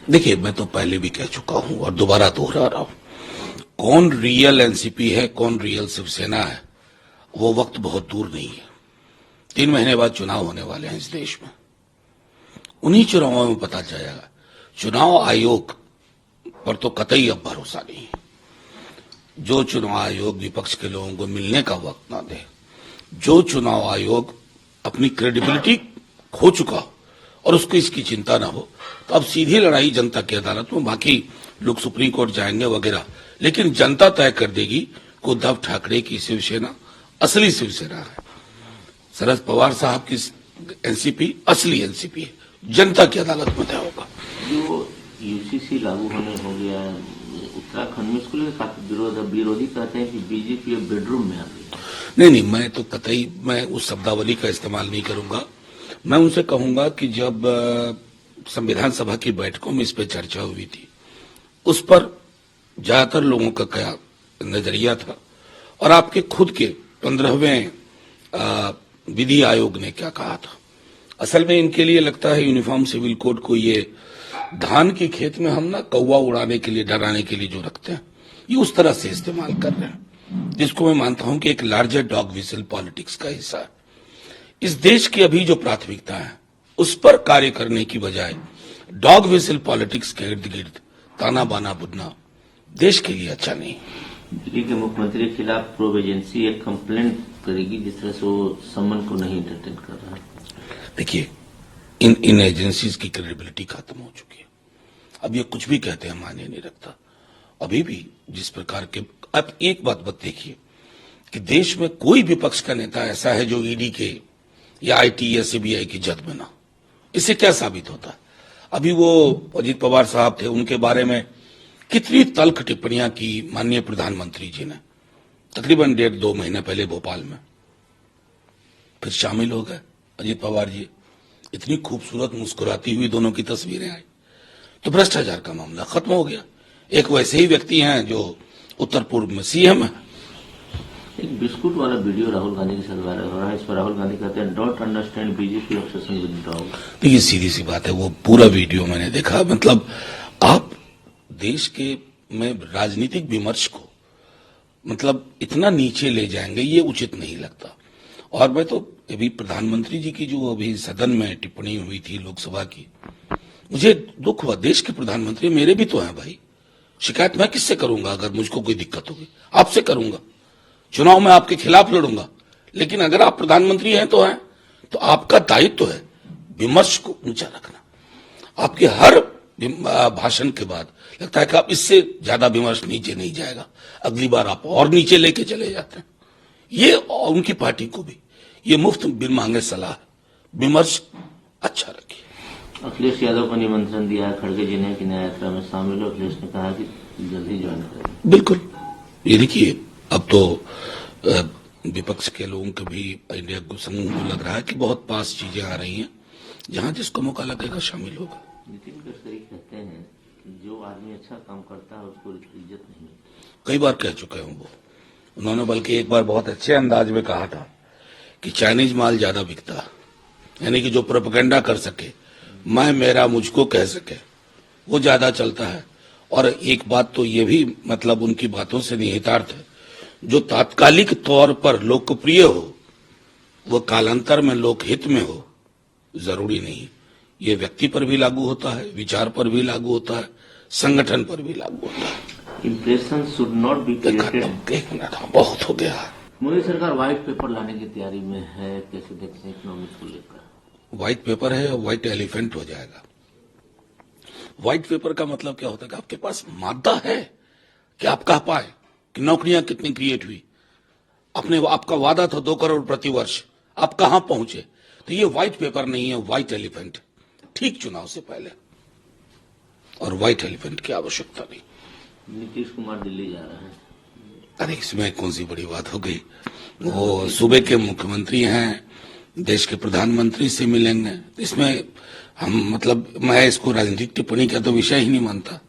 देखिए, मैं तो पहले भी कह चुका हूं और दोबारा दोहरा रहा हूं, कौन रियल एनसीपी है, कौन रियल शिवसेना है, वो वक्त बहुत दूर नहीं है। 3 महीने बाद चुनाव होने वाले हैं इस देश में। उन्हीं चुनावों में पता चलेगा। चुनाव आयोग पर तो कतई अब भरोसा नहीं है। जो चुनाव आयोग विपक्ष के लोगों को मिलने का वक्त ना दे, जो चुनाव आयोग अपनी क्रेडिबिलिटी खो चुका हो और उसको इसकी चिंता ना हो, तो अब सीधी लड़ाई जनता की अदालत में, बाकी लोग सुप्रीम कोर्ट जाएंगे वगैरह, लेकिन जनता तय कर देगी कि उद्धव ठाकरे की शिवसेना असली शिवसेना है, शरद पवार साहब की एनसीपी असली एनसीपी है। जनता की अदालत में तय होगा। जो यूसीसी लागू होने हो गया उत्तराखंड में, इसको लेकर काफी विरोधी कहते हैं कि बीजेपी अब बेडरूम में आ गई। नहीं, मैं तो कतई मैं उस शब्दावली का इस्तेमाल नहीं करूंगा। मैं उनसे कहूंगा कि जब संविधान सभा की बैठकों में इस पर चर्चा हुई थी, उस पर ज्यादातर लोगों का क्या नजरिया था और आपके खुद के 15वें विधि आयोग ने क्या कहा था। असल में इनके लिए लगता है यूनिफॉर्म सिविल कोड को ये धान के खेत में हम ना कौवा उड़ाने के लिए, डराने के लिए जो रखते हैं, ये उस तरह से इस्तेमाल कर रहे हैं, जिसको मैं मानता हूं कि एक लार्जर डॉग विसल पॉलिटिक्स का हिस्सा है। इस देश की अभी जो प्राथमिकता है उस पर कार्य करने की बजाय डॉग विसल पॉलिटिक्स के इर्द गिर्द ताना बाना बुनना देश के लिए अच्छा नहीं। दिल्ली के मुख्यमंत्री के खिलाफ प्रोब एजेंसी एक कंप्लेंट करेगी, जिस तरह से वो सम्मन को नहीं इंटरटेन कर रहा है। देखिए, इन एजेंसीज की क्रेडिबिलिटी खत्म हो चुकी है। अब ये कुछ भी कहते हैं मायने नहीं रखता। अभी भी जिस प्रकार के, अब एक बात देखिए कि देश में कोई विपक्ष का नेता ऐसा है जो ईडी के या आईटी या सीबीआई की जद में ना। इससे क्या साबित होता है? अभी वो अजीत पवार साहब थे, उनके बारे में कितनी तल्ख टिप्पणियां की माननीय प्रधानमंत्री जी ने, तकरीबन 1.5-2 महीने पहले भोपाल में। फिर शामिल हो गए अजीत पवार जी, इतनी खूबसूरत मुस्कुराती हुई दोनों की तस्वीरें आई, तो भ्रष्टाचार का मामला खत्म हो गया। एक वैसे ही व्यक्ति हैं जो उत्तर पूर्व में सीएम है। एक बिस्कुट वाला वीडियो राहुल गांधी के साथ वायरल हो रहा है। इस पर राहुल गांधी कहते हैं, don't understand BJP obsession with dog. देखिए, सीधी सी बात है, वो पूरा वीडियो मैंने देखा। मतलब आप देश के में राजनीतिक विमर्श को मतलब इतना नीचे ले जाएंगे, ये उचित नहीं लगता। और मैं तो अभी प्रधानमंत्री जी की जो अभी सदन में टिप्पणी हुई थी लोकसभा की, मुझे दुख हुआ। देश के प्रधानमंत्री मेरे भी तो हैं भाई। शिकायत मैं किससे करूंगा? अगर मुझको कोई दिक्कत होगी आपसे करूंगा, चुनाव में आपके खिलाफ लड़ूंगा। लेकिन अगर आप प्रधानमंत्री हैं तो आपका दायित्व है विमर्श को ऊंचा रखना। आपके हर भाषण के बाद लगता है कि आप इससे ज्यादा विमर्श नीचे नहीं जाएगा, अगली बार आप और नीचे लेके चले जाते हैं। ये और उनकी पार्टी को भी ये मुफ्त बिन मांगे सलाह, विमर्श अच्छा रखिए। अखिलेश यादव को निमंत्रण दिया है खड़गे जी ने कि न्याय यात्रा में शामिल हो। अखिलेश ने कहा कि जल्द ही ज्वाइन करेंगे। बिल्कुल, ये देखिए, अब तो विपक्ष के लोगों के भी इंडिया को समूह को लग रहा है कि बहुत पास चीजें आ रही हैं, जहां जिसको मौका लगेगा शामिल होगा। नितिन गडकरी कहते हैं कि जो आदमी अच्छा काम करता है उसको इज्जत नहीं मिलती। कई बार कह चुके हैं वो। उन्होंने बल्कि एक बार बहुत अच्छे अंदाज में कहा था कि चाइनीज माल ज्यादा बिकता है, यानी कि जो प्रोपेगेंडा कर सके, मैं मेरा मुझको कह सके, वो ज्यादा चलता है। और एक बात तो ये भी मतलब उनकी बातों से निहितार्थ है, जो तात्कालिक तौर पर लोकप्रिय हो वो कालांतर में लोकहित में हो, जरूरी नहीं। ये व्यक्ति पर भी लागू होता है, विचार पर भी लागू होता है, संगठन पर भी लागू होता है। Impression should not be created. एक मिनट, बहुत हो गया। मोदी सरकार व्हाइट पेपर लाने की तैयारी में है, कैसे देखते हैं इकोनॉमिक्स को लेकर? व्हाइट पेपर है और व्हाइट एलिफेंट हो जाएगा। व्हाइट पेपर का मतलब क्या होता है कि आपके पास मादा है कि आप कह पाए कि नौकरियां कितनी क्रिएट हुई, आपका वादा था 2 करोड़ प्रति वर्ष, आप कहां पहुंचे। तो ये व्हाइट पेपर नहीं है, व्हाइट एलिफेंट, ठीक चुनाव से पहले। और व्हाइट एलिफेंट की आवश्यकता नहीं। नीतीश कुमार दिल्ली जा रहे हैं। अरे इसमें कौन सी बड़ी बात हो गई? वो सूबे के मुख्यमंत्री हैं, देश के प्रधानमंत्री से मिलेंगे। इसमें हम मतलब मैं इसको राजनीतिक टिप्पणी का तो विषय ही नहीं मानता।